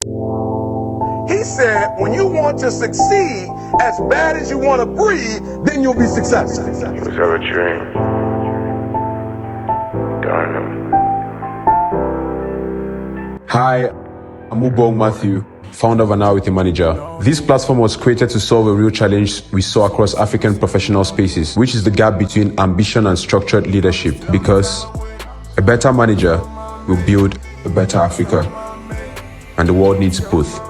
He said, when you want to succeed as bad as you want to breathe, then you'll be successful. Was ever a dream? Darn them. Hi, I'm Ubong Matthew, founder of An Hour with a Manager. This platform was created to solve a real challenge we saw across African professional spaces, which is the gap between ambition and structured leadership. Because a better manager will build a better Africa, and the world needs both.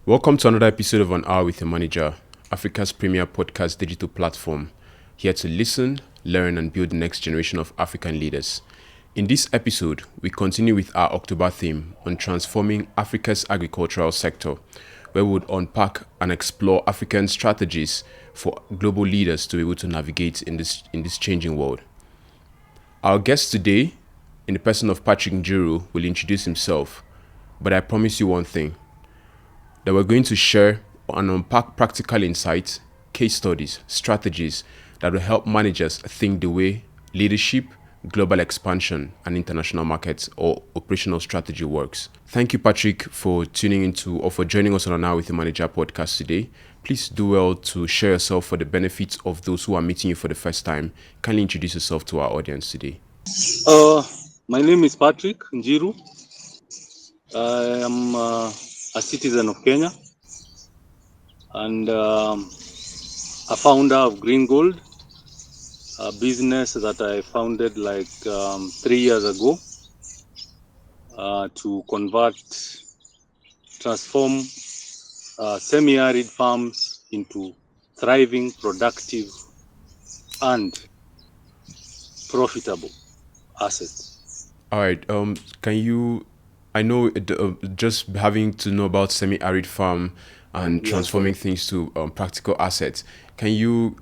Welcome to another episode of An Hour with a Manager, Africa's premier podcast digital platform, here to listen, learn, and build the next generation of African leaders. In this episode, we continue with our October theme on transforming Africa's agricultural sector, where we would unpack and explore African strategies for global leaders to be able to navigate in this changing world. Our guest today, in the person of Patrick Njiru, will introduce himself, but I promise you one thing, that we're going to share and unpack practical insights, case studies, strategies that will help managers think the way leadership, global expansion, and international markets or operational strategy works. Thank you, Patrick, for tuning into or for joining us on An Hour with the Manager podcast today. Please do well to share yourself for the benefit of those who are meeting you for the first time. Kindly introduce yourself to our audience today. My name is Patrick Njiru. I am a citizen of Kenya and a founder of Green Gold, a business that I founded like 3 years ago to transform semi-arid farms into thriving, productive, and profitable assets. All right. I know just having to know about semi-arid farm and transforming things to practical assets. Can you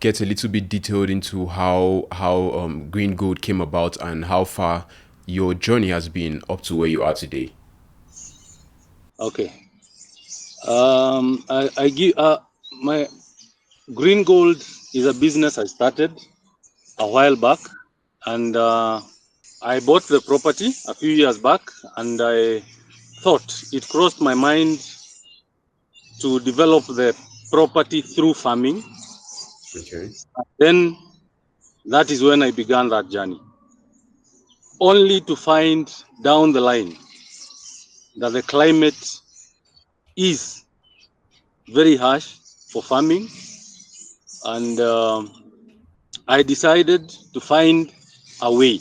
get a little bit detailed into how Green Gold came about and how far your journey has been up to where you are today? Okay. I give my Green Gold is a business I started a while back, and I bought the property a few years back, and I thought it crossed my mind to develop the property through farming. Okay. Then that is when I began that journey, only to find down the line that the climate is very harsh for farming, and I decided to find a way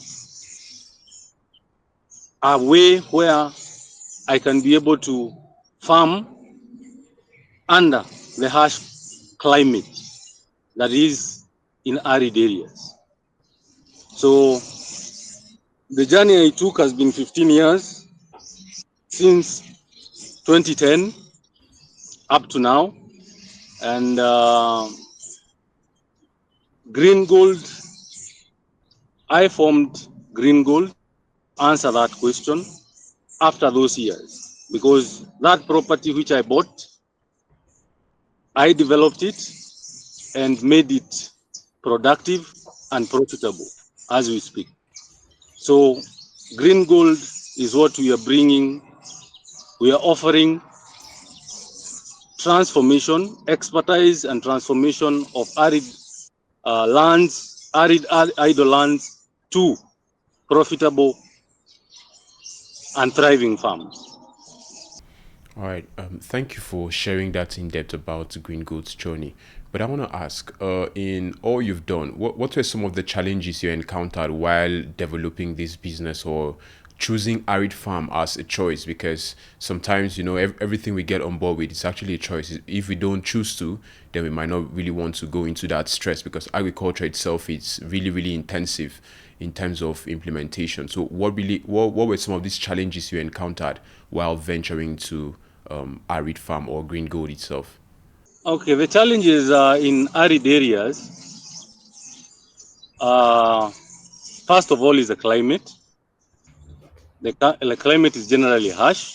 where I can be able to farm under the harsh climate that is in arid areas. So the journey I took has been 15 years, since 2010 up to now, and Green Gold, I formed Green Gold, answer that question after those years, because that property which I bought, I developed it and made it productive and profitable as we speak. So Green Gold is what we are bringing. We are offering transformation, expertise and transformation of arid lands, arid idle lands to profitable and thriving farms. All right. Thank you for sharing that in depth about Green Gold's journey. But I want to ask, in all you've done, what were some of the challenges you encountered while developing this business or choosing arid farm as a choice? Because sometimes, everything we get on board with is actually a choice. If we don't choose to, then we might not really want to go into that stress, because agriculture itself is really, really intensive in terms of implementation. So what were some of these challenges you encountered while venturing to arid farm or Green Gold itself? Okay, the challenges in arid areas, first of all, is the climate. The climate is generally harsh,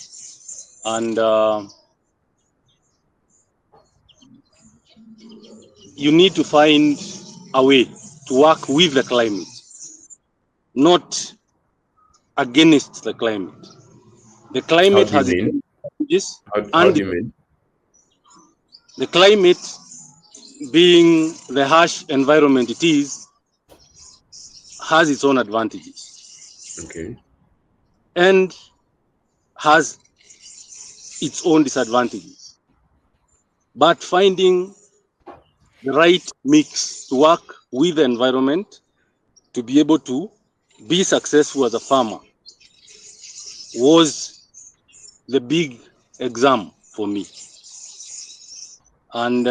and you need to find a way to work with the climate, not against the climate. The How climate do you has its mean? own challenges, How and do you mean? the climate, being the harsh environment it is, has its own advantages Okay. and has its own disadvantages. But finding the right mix to work with the environment to be able to be successful as a farmer was the big exam for me. And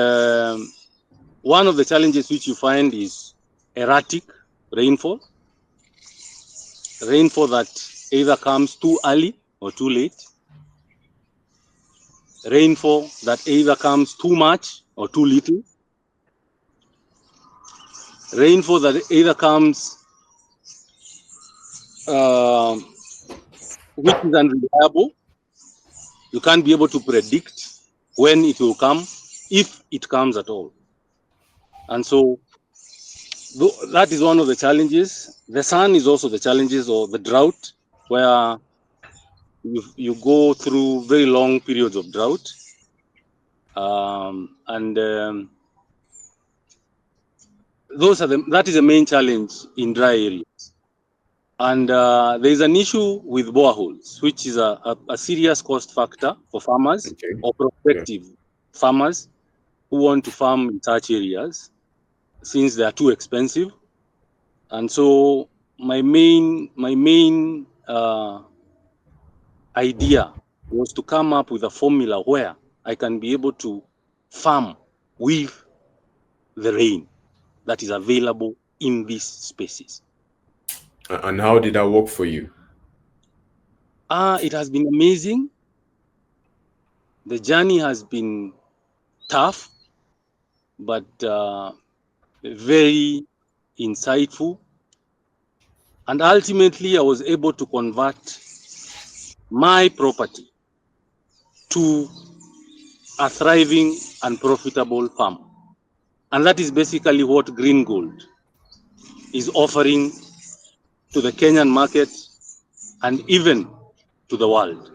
one of the challenges which you find is erratic rainfall, rainfall that either comes too early or too late, rainfall that either comes too much or too little, rainfall that either comes uh, which is unreliable. You can't be able to predict when it will come, if it comes at all. And so that is one of the challenges. The sun is also the challenges, or the drought, where you go through very long periods of drought. And that is the main challenge in dry areas. And there is an issue with boreholes, which is a serious cost factor for farmers Okay. or Yeah. prospective farmers who want to farm in such areas, since they are too expensive. And so my main idea was to come up with a formula where I can be able to farm with the rain that is available in these spaces. And how did that work for you? It has been amazing. The journey has been tough, but very insightful. And ultimately, I was able to convert my property to a thriving and profitable farm. And that is basically what Green Gold is offering to the Kenyan market and even to the world.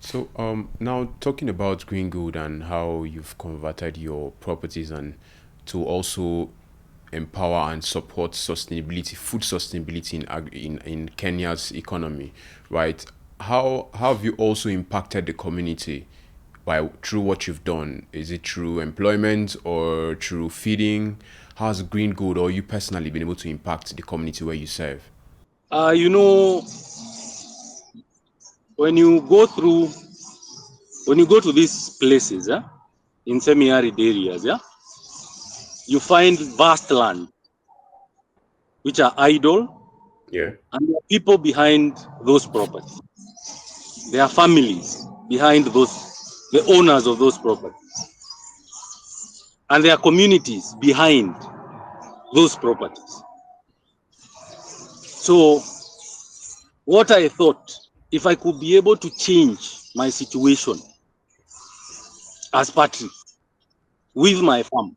So now talking about Green Good and how you've converted your properties and to also empower and support sustainability, food sustainability in Kenya's economy, right? How have you also impacted the community through what you've done? Is it through employment or through feeding? How has Green Good or you personally been able to impact the community where you serve? You know, when you go through, when you go to these places, in semi-arid areas, you find vast land which are idle, Yeah. and there are people behind those properties. There are families behind the owners of those properties, and there are communities behind those properties. So what I thought, if I could be able to change my situation as Patrick with my farm,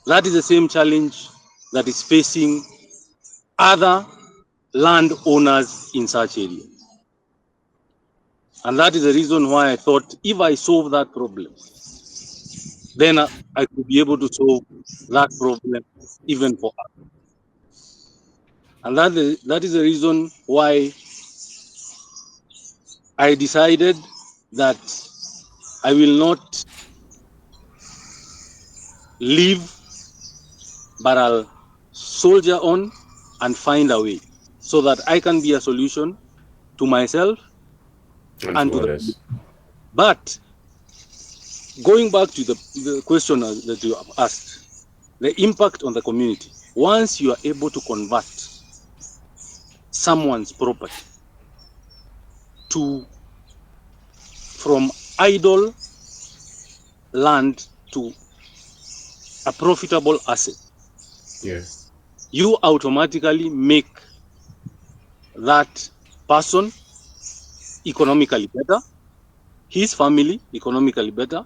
that is the same challenge that is facing other landowners in such areas. And that is the reason why I thought, if I solve that problem, then I could be able to solve that problem even for us. And that is the reason why I decided that I will not leave, but I'll soldier on and find a way so that I can be a solution to myself And and to to the others. community. But going back to the question that you have asked, the impact on the community. Once you are able to convert someone's property to from idle land to a profitable asset, Yeah. you automatically make that person economically better, his family economically better,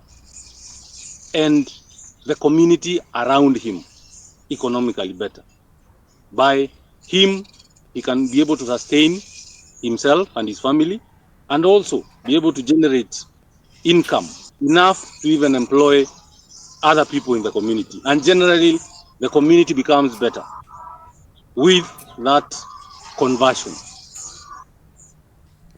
and the community around him economically better. By him, he can be able to sustain himself and his family, and also be able to generate income enough to even employ other people in the community. And generally, the community becomes better with that conversion.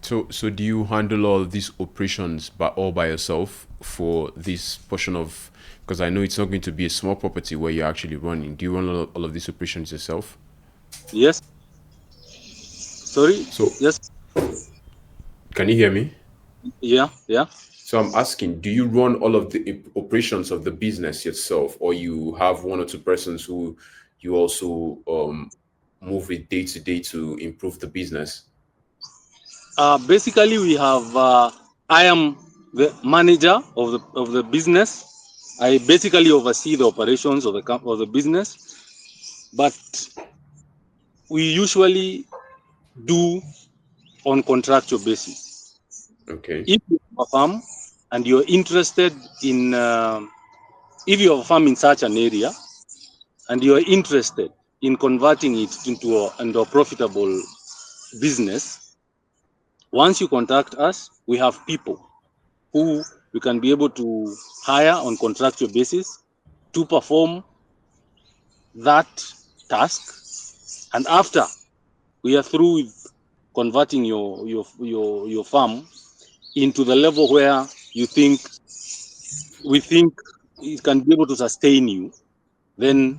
So do you handle all these operations all by yourself for this portion of? Because I know it's not going to be a small property where you're actually running. Do you run all of these operations yourself? Yes. Sorry. So Yes. can you hear me? Yeah. Yeah. So I'm asking, do you run all of the operations of the business yourself, or you have one or two persons who you also move with day to day to improve the business? Basically, we have. I am the manager of the business. I basically oversee the operations of the business, but we usually do on contractual basis. Okay. If you have a farm and you're interested in, if you have a farm in such an area and you're interested in converting it into a profitable business, once you contact us, we have people who we can be able to hire on contractual basis to perform that task. And after we are through with converting your farm into the level where we think it can be able to sustain you, then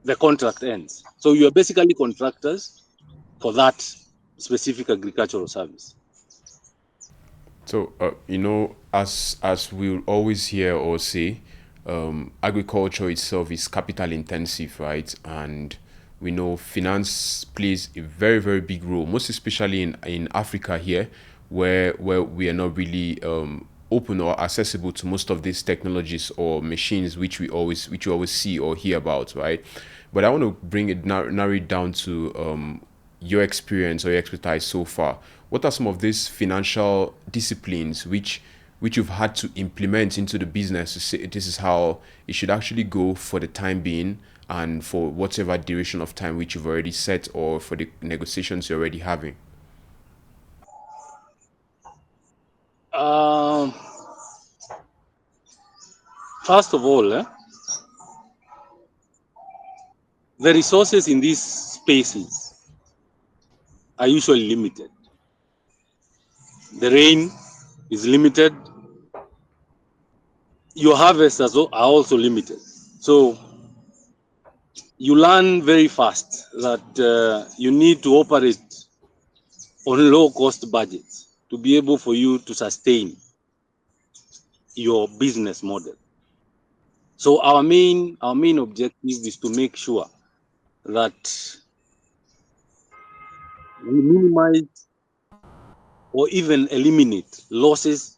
the contract ends. So you are basically contractors for that specific agricultural service. So, as we'll always hear or say, agriculture itself is capital intensive, right? And we know finance plays a very, very big role, most especially in Africa here, where we are not really open or accessible to most of these technologies or machines which you always see or hear about, right? But I want to bring it narrow it down to your experience or your expertise so far. What are some of these financial disciplines which you've had to implement into the business to say this is how it should actually go for the time being and for whatever duration of time which you've already set or for the negotiations you're already having? Um, First of all, the resources in these spaces are usually limited. The rain is limited. Your harvests are also limited. So you learn very fast that you need to operate on low cost budgets to be able for you to sustain your business model. So our main objective is to make sure that we minimize or even eliminate losses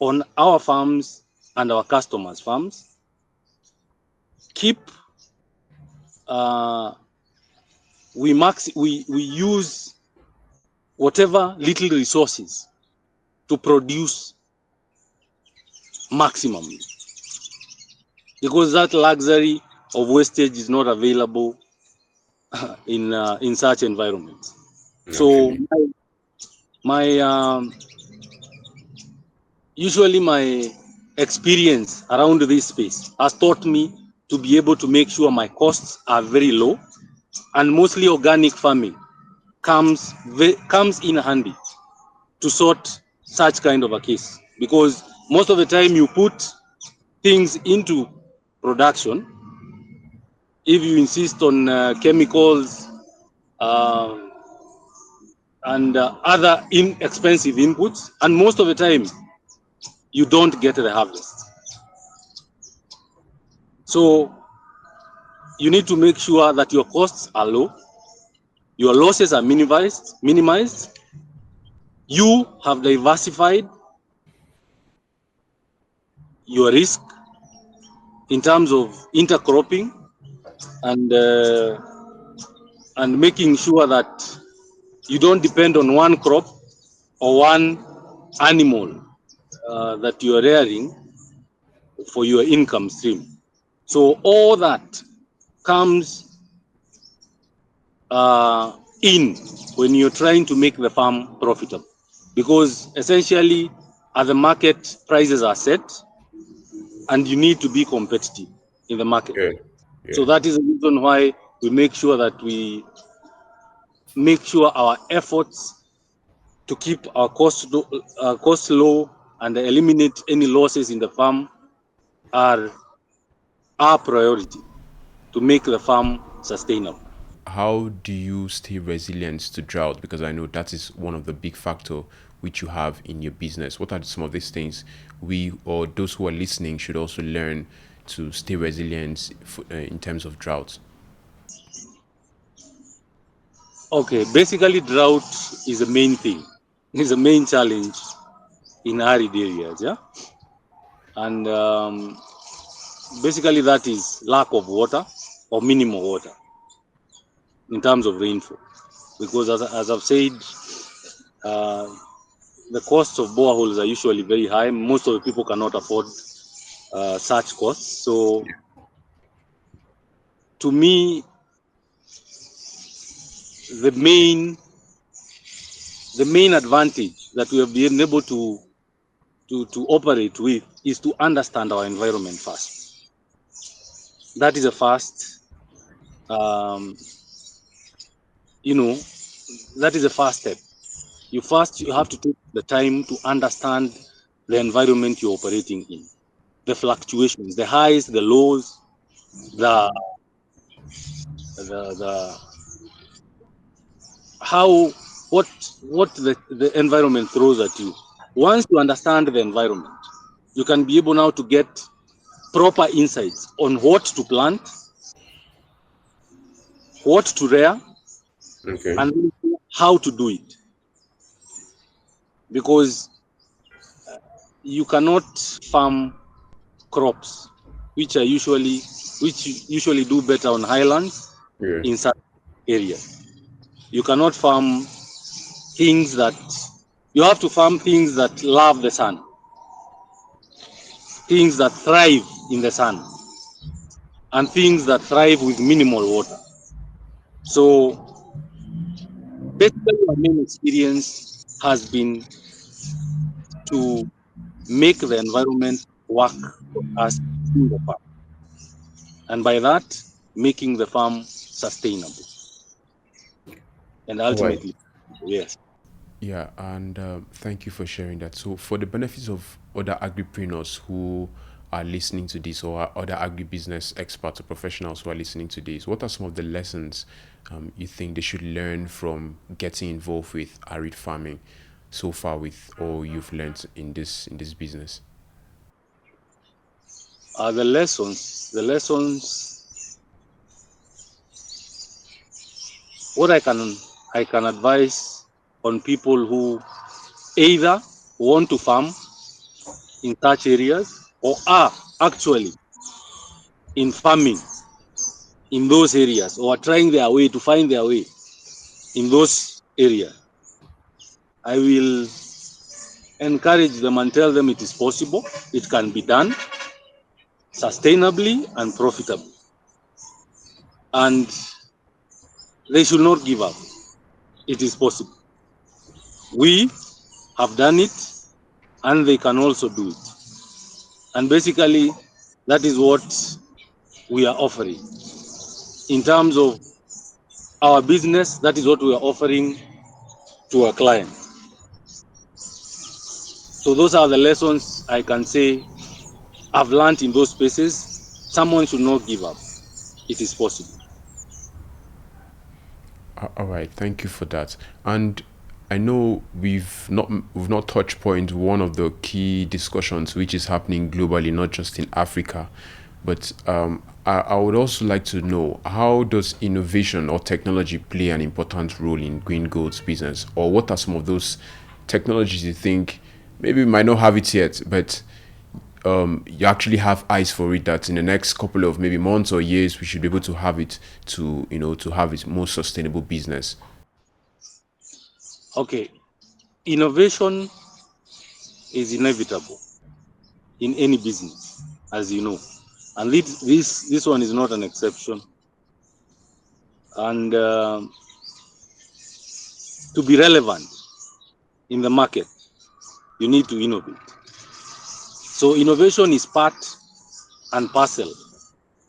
on our farms and our customers' farms. Keep we use whatever little resources to produce maximum, because that luxury of wastage is not available in such environments. So Actually. my usually my experience around this space has taught me to be able to make sure my costs are very low, and mostly organic farming comes in handy to sort such kind of a case, because most of the time you put things into production, if you insist on chemicals uh, and other inexpensive inputs, and most of the time you don't get the harvest. So you need to make sure that your costs are low, your losses are minimized. You have diversified your risk in terms of intercropping and making sure that you don't depend on one crop or one animal that you are rearing for your income stream. So all that comes in when you're trying to make the farm profitable, because essentially as the market prices are set and you need to be competitive in the market. Yeah. So Yeah. that is the reason why we make sure that we make sure our efforts to keep our cost low and eliminate any losses in the farm are our priority to make the farm sustainable. How do you stay resilient to drought? Because I know that is one of the big factor which you have in your business. What are some of these things we or those who are listening should also learn to stay resilient in terms of drought? Okay, basically drought is the main thing. It's the main challenge in arid areas, yeah. And basically that is lack of water or minimal water in terms of rainfall. Because as I've said, uh, the costs of boreholes are usually very high. Most of the people cannot afford such costs. So to me, the main advantage that we have been able to operate with is to understand our environment first. That is a first, um, you know, that is the first step. You have to take the time to understand the environment you're operating in, the fluctuations, the highs, the lows, the the how what the environment throws at you. Once you understand the environment, you can be able now to get proper insights on what to plant, what to rear, Okay. and how to do it. Because you cannot farm crops which usually do better on highlands Yeah. in certain areas. You cannot farm things that you have to farm things that love the sun, things that thrive in the sun, and things that thrive with minimal water. So basically, our main experience has been to make the environment work for us in the farm, and by that, making the farm sustainable and All right. ultimately, yes. Yeah, and thank you for sharing that. So, for the benefits of other agripreneurs who are listening to this, or other agribusiness experts or professionals who are listening to this, what are some of the lessons you think they should learn from getting involved with arid farming so far, with all you've learned in this business? The lessons. What I can advise on people who either want to farm in such areas or are actually in farming in those areas or are trying their way to find their way in those areas. I will encourage them and tell them it is possible, it can be done sustainably and profitably, and they should not give up. It is possible. We have done it, and they can also do it. And basically, that is what we are offering. In terms of our business, that is what we are offering to our clients. So those are the lessons I can say I've learned in those spaces. Someone should not give up. It is possible. All right, thank you for that. And I know we've not touched point one of the key discussions which is happening globally, not just in Africa, but I would also like to know, how does innovation or technology play an important role in Green Gold's business, or what are some of those technologies you think maybe we might not have it yet, but you actually have eyes for it, that in the next couple of maybe months or years we should be able to have it, to to have it more sustainable business? Okay, innovation is inevitable in any business, as you know, and this one is not an exception. And to be relevant in the market, you need to innovate. So innovation is part and parcel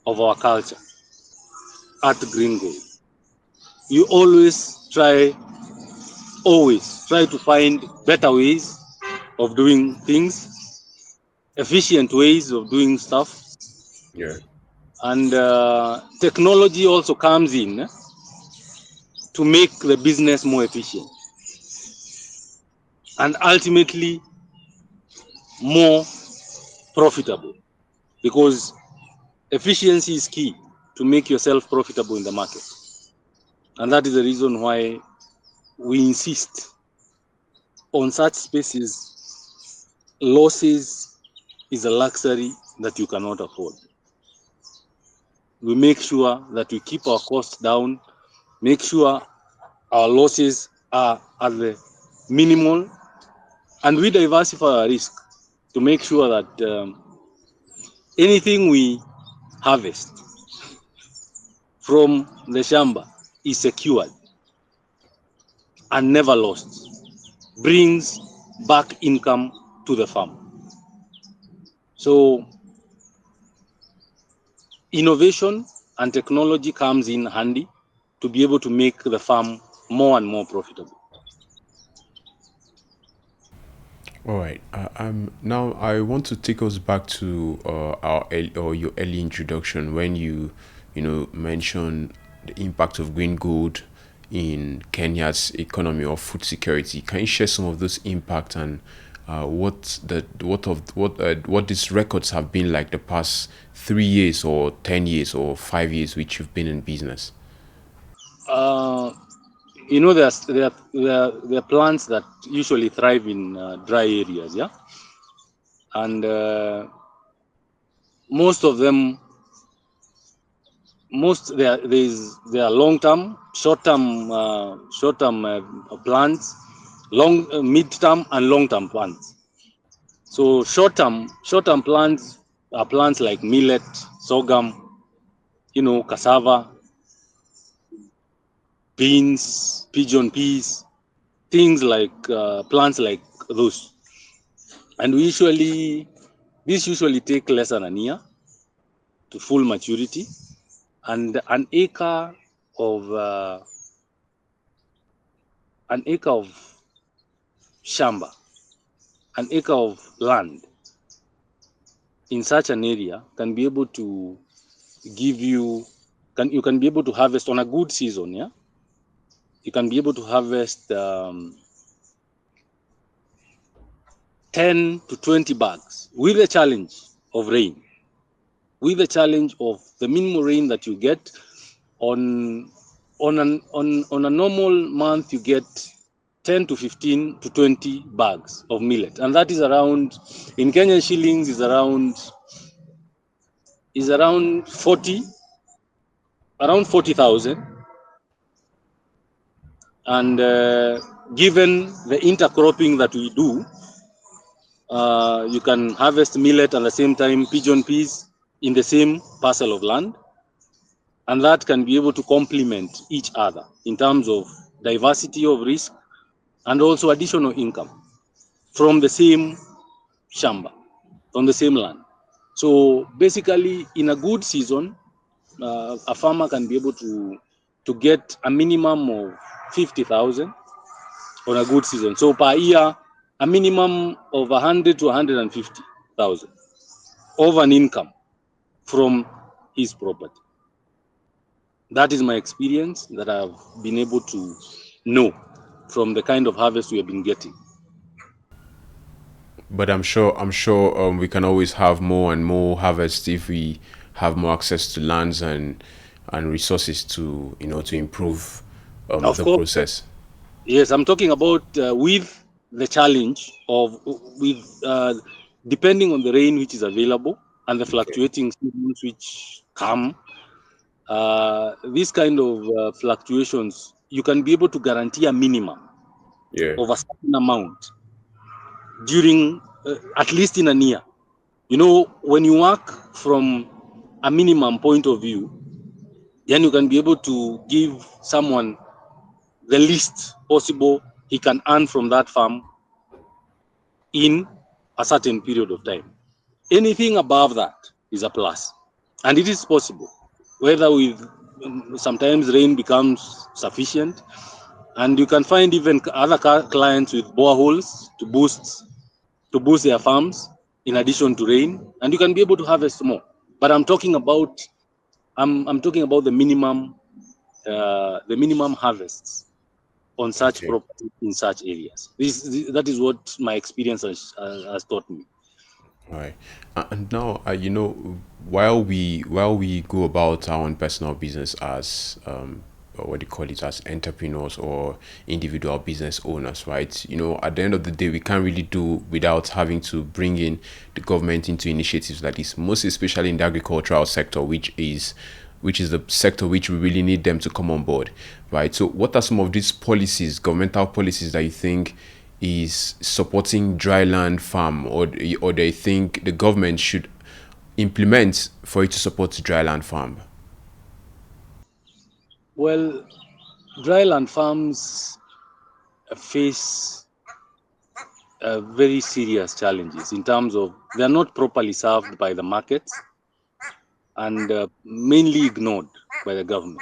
of our culture at Green Gold. You always try to find better ways of doing things, efficient ways of doing stuff. Yeah. And technology also comes in to make the business more efficient and ultimately more profitable, because efficiency is key to make yourself profitable in the market. And that is the reason why we insist on such spaces. Losses is a luxury that you cannot afford. We make sure that we keep our costs down, make sure our losses are at the minimal, and we diversify our risk to make sure that anything we harvest from the shamba is secured and never lost, brings back income to the farm. So innovation and technology comes in handy to be able to make the farm more and more profitable. All right. Now I want to take us back to your early introduction when you mentioned the impact of green gold in Kenya's economy or food security. Can you share some of those impacts and what these records have been like the past 3 years or 10 years or 5 years which you've been in business? There are plants that usually thrive in dry areas, yeah, and most of them, there are long-term, short-term plants, mid-term, and long-term plants. So short-term plants are plants like millet, sorghum, cassava, beans, pigeon peas, things like plants like those. And these usually take less than a year to full maturity, and an acre of shamba, an acre of land in such an area can be able to give you, you can be able to harvest on a good season, yeah. You can be able to harvest 10 to 20 bags with the challenge of rain, with the challenge of the minimum rain that you get on a normal month. You get 10 to 15 to 20 bags of millet, and that is around, in Kenyan shillings, is around 40,000. And given the intercropping that we do, you can harvest millet at the same time pigeon peas in the same parcel of land, and that can be able to complement each other in terms of diversity of risk and also additional income from the same shamba, from the same land. So basically, in a good season, a farmer can be able to get a minimum of 50,000 on a good season. So per year, a minimum of 100 to 150,000 of an income from his property. That is my experience that I've been able to know from the kind of harvest we have been getting. But I'm sure we can always have more and more harvest if we have more access to lands and resources to to improve Of the course, process. yes, I'm talking about with the challenge of with depending on the rain which is available and the Okay. fluctuating seasons which come. These kind of fluctuations, you can be able to guarantee a minimum Yeah. of a certain amount during at least in a year. When you work from a minimum point of view, then you can be able to give someone the least possible he can earn from that farm in a certain period of time. Anything above that is a plus, and it is possible. Whether with sometimes rain becomes sufficient, and you can find even other clients with boreholes to boost their farms in addition to rain, and you can be able to harvest more. But I'm talking about the minimum harvests on such Okay. property in such areas. That is what my experience has taught me. All right. And now, while we go about our own personal business as or what do you call it, as entrepreneurs or individual business owners, right? At the end of the day, we can't really do without having to bring in the government into initiatives like this, most especially in the agricultural sector, which is the sector which we really need them to come on board, right? So, what are some of these policies, governmental policies, that you think is supporting dryland farm, or they think the government should implement for it to support dryland farm? Well, dryland farms face very serious challenges in terms of they are not properly served by the markets and mainly ignored by the government.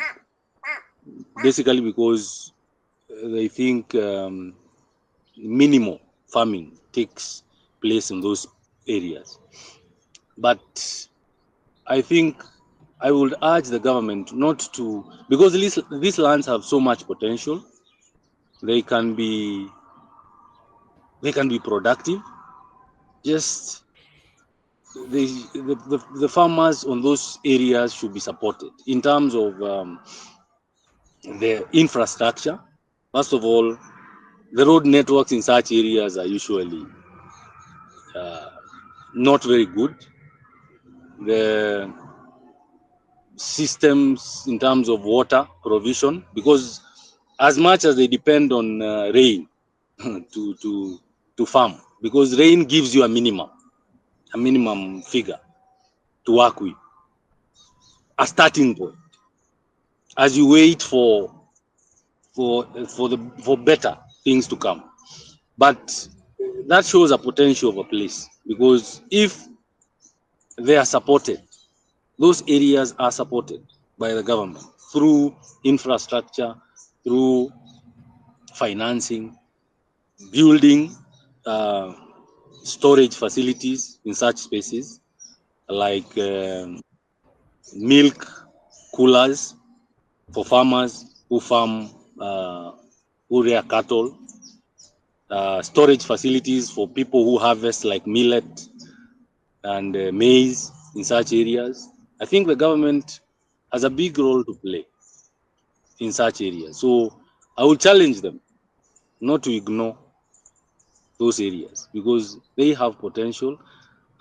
Basically, because they think minimal farming takes place in those areas. But I think I would urge the government not to, because these lands have so much potential. They can be productive. Just the farmers on those areas should be supported in terms of the infrastructure. First of all, the road networks in such areas are usually not very good. The systems in terms of water provision, because as much as they depend on rain to farm, because rain gives you a minimum figure to work with, a starting point, as you wait for better things to come. But that shows a potential of a place, because if they are supported, those areas are supported by the government through infrastructure, through financing, building uh, storage facilities in such spaces, like milk coolers for farmers who farm, who rear cattle, storage facilities for people who harvest like millet and maize in such areas. I think the government has a big role to play in such areas. So I will challenge them not to ignore those areas, because they have potential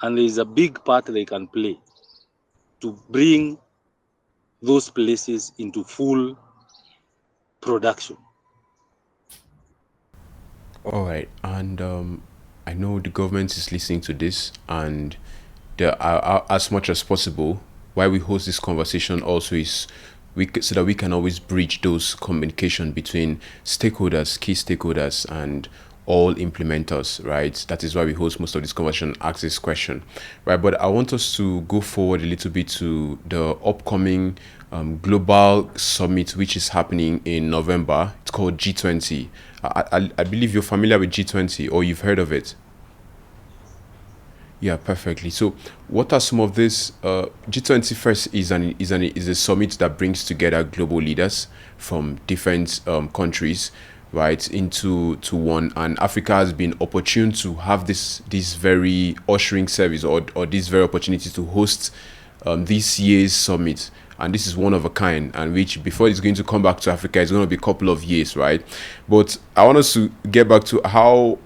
and there is a big part they can play to bring those places into full production. All right. And I know the government is listening to this, and as much as possible, why we host this conversation also is so that we can always bridge those communication between stakeholders, key stakeholders, and all implementers, right? That is why we host most of this conversation, ask this question, right? But I want us to go forward a little bit to the upcoming global summit, which is happening in November. It's called G20. I believe you're familiar with G20, or you've heard of it. Yeah, perfectly. So, what are some of this? G20 first is a summit that brings together global leaders from different countries, right, into one. And Africa has been opportune to have this very ushering service, or this very opportunity to host this year's summit. And this is one of a kind, and which, before it's going to come back to Africa, it's going to be a couple of years, right? But I want us to get back to how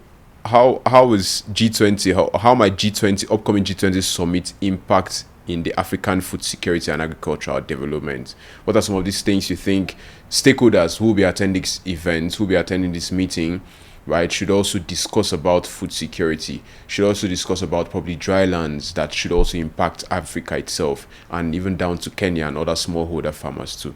is G20, how might G20, upcoming G20 summit, impact in the African food security and agricultural development? What are some of these things you think stakeholders who will be attending this event, who will be attending this meeting, right, should also discuss about food security, should also discuss about probably dry lands that should also impact Africa itself, and even down to Kenya and other smallholder farmers too.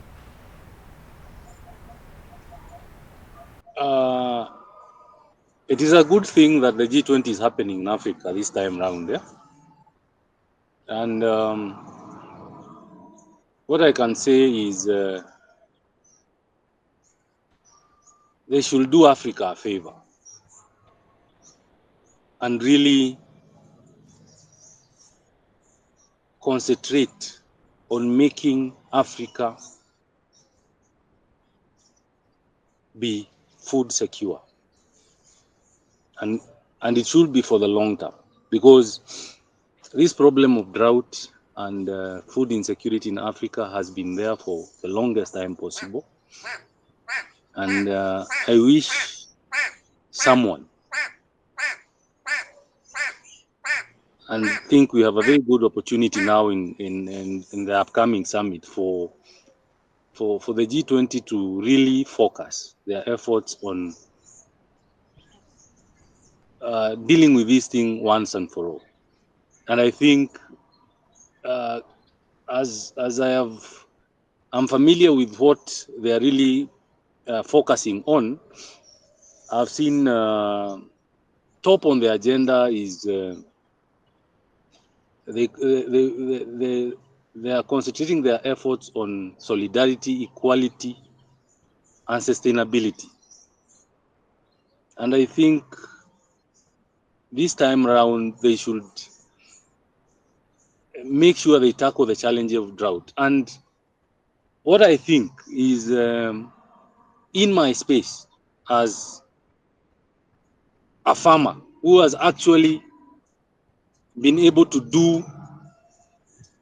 It is a good thing that the G20 is happening in Africa this time round, yeah. And what I can say is they should do Africa a favor and really concentrate on making Africa be food secure, and it should be for the long term, because this problem of drought and food insecurity in Africa has been there for the longest time possible, and I wish someone, and think we have a very good opportunity now in the upcoming summit for the G20 to really focus their efforts on dealing with this thing once and for all. And I think uh, as I'm familiar with what they are really focusing on. I've seen top on the agenda is they are concentrating their efforts on solidarity, equality, and sustainability. And I think this time around they should make sure they tackle the challenge of drought. And what I think is in my space as a farmer who has actually been able to do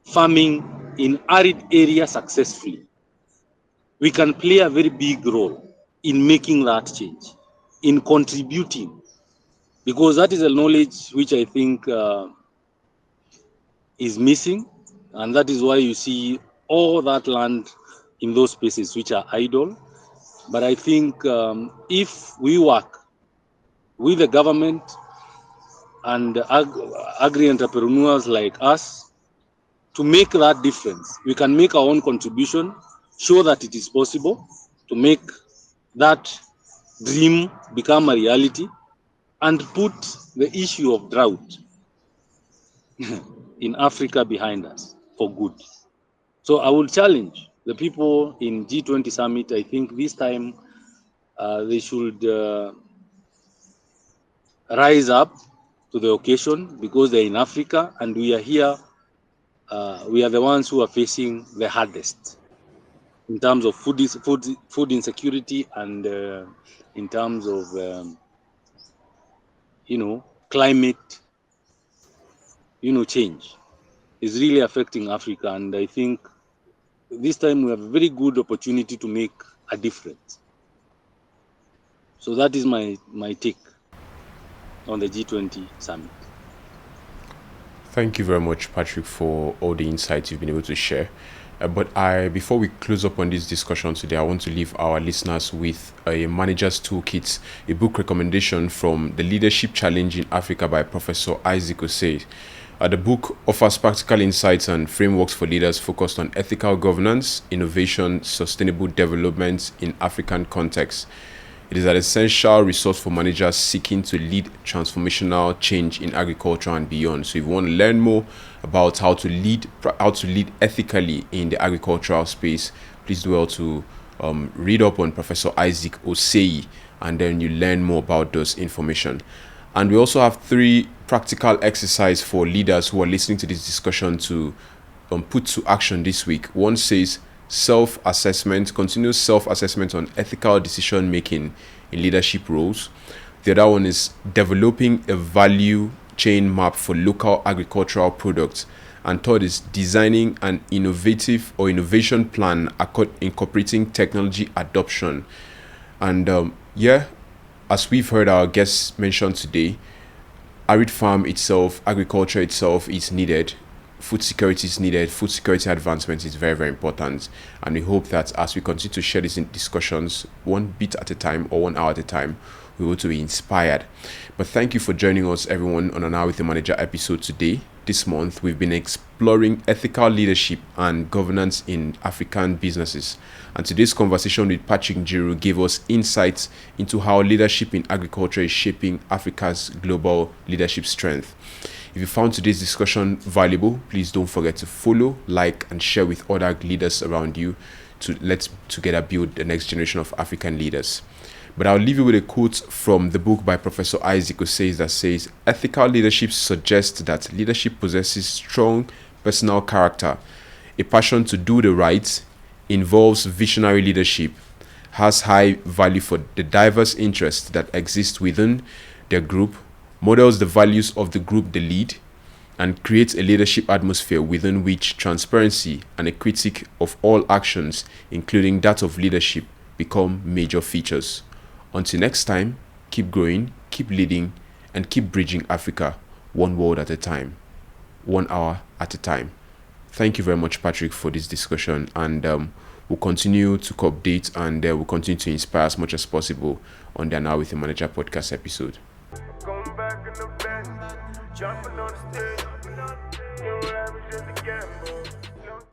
farming in arid areas successfully, we can play a very big role in making that change, in contributing, because that is a knowledge which I think is missing, and that is why you see all that land in those spaces which are idle. But I think if we work with the government and agri entrepreneurs like us to make that difference, we can make our own contribution, show that it is possible to make that dream become a reality, and put the issue of drought in Africa behind us for good. So I will challenge the people in G20 summit. I think this time they should rise up to the occasion, because they're in Africa and we are here. We are the ones who are facing the hardest in terms of food insecurity, and in terms of climate change is really affecting Africa. And I think this time we have a very good opportunity to make a difference. So that is my take on the G20 summit. Thank you very much, Patrick, for all the insights you've been able to share. But before we close up on this discussion today, I want to leave our listeners with a manager's toolkit, a book recommendation from The Leadership Challenge in Africa by Professor Isaac Osei. The book offers practical insights and frameworks for leaders focused on ethical governance, innovation, sustainable development in African contexts. It is an essential resource for managers seeking to lead transformational change in agriculture and beyond. So if you want to learn more about how to lead ethically in the agricultural space, please do well to read up on Professor Isaac Osei, and then you learn more about those information. And we also have 3 practical exercises for leaders who are listening to this discussion to put to action this week. One says self-assessment, continuous self-assessment on ethical decision-making in leadership roles. The other one is developing a value chain map for local agricultural products. And third is designing an innovation plan incorporating technology adoption. And as we've heard our guests mention today, agriculture itself is needed. food security is needed. Food security advancement is very, very important. And we hope that as we continue to share these discussions, one bit at a time or 1 hour at a time, we will to be inspired. But thank you for joining us, everyone, on An Hour with the Manager episode today. This month, we've been exploring ethical leadership and governance in African businesses. And today's conversation with Patrick Njiru gave us insights into how leadership in agriculture is shaping Africa's global leadership strength. If you found today's discussion valuable, please don't forget to follow, like, and share with other leaders around you to let's together build the next generation of African leaders. But I'll leave you with a quote from the book by Professor Isaac Osei that says, ethical leadership suggests that leadership possesses strong personal character, a passion to do the right, involves visionary leadership, has high value for the diverse interests that exist within their group, models the values of the group they lead, and creates a leadership atmosphere within which transparency and a critique of all actions, including that of leadership, become major features. Until next time, keep growing, keep leading, and keep bridging Africa one world at a time, 1 hour at a time. Thank you very much, Patrick, for this discussion, and we'll continue to update and we'll continue to inspire as much as possible on the An Hour with the Manager podcast episode. Going back in the bed, jumping on the stage. You know that was just a gamble.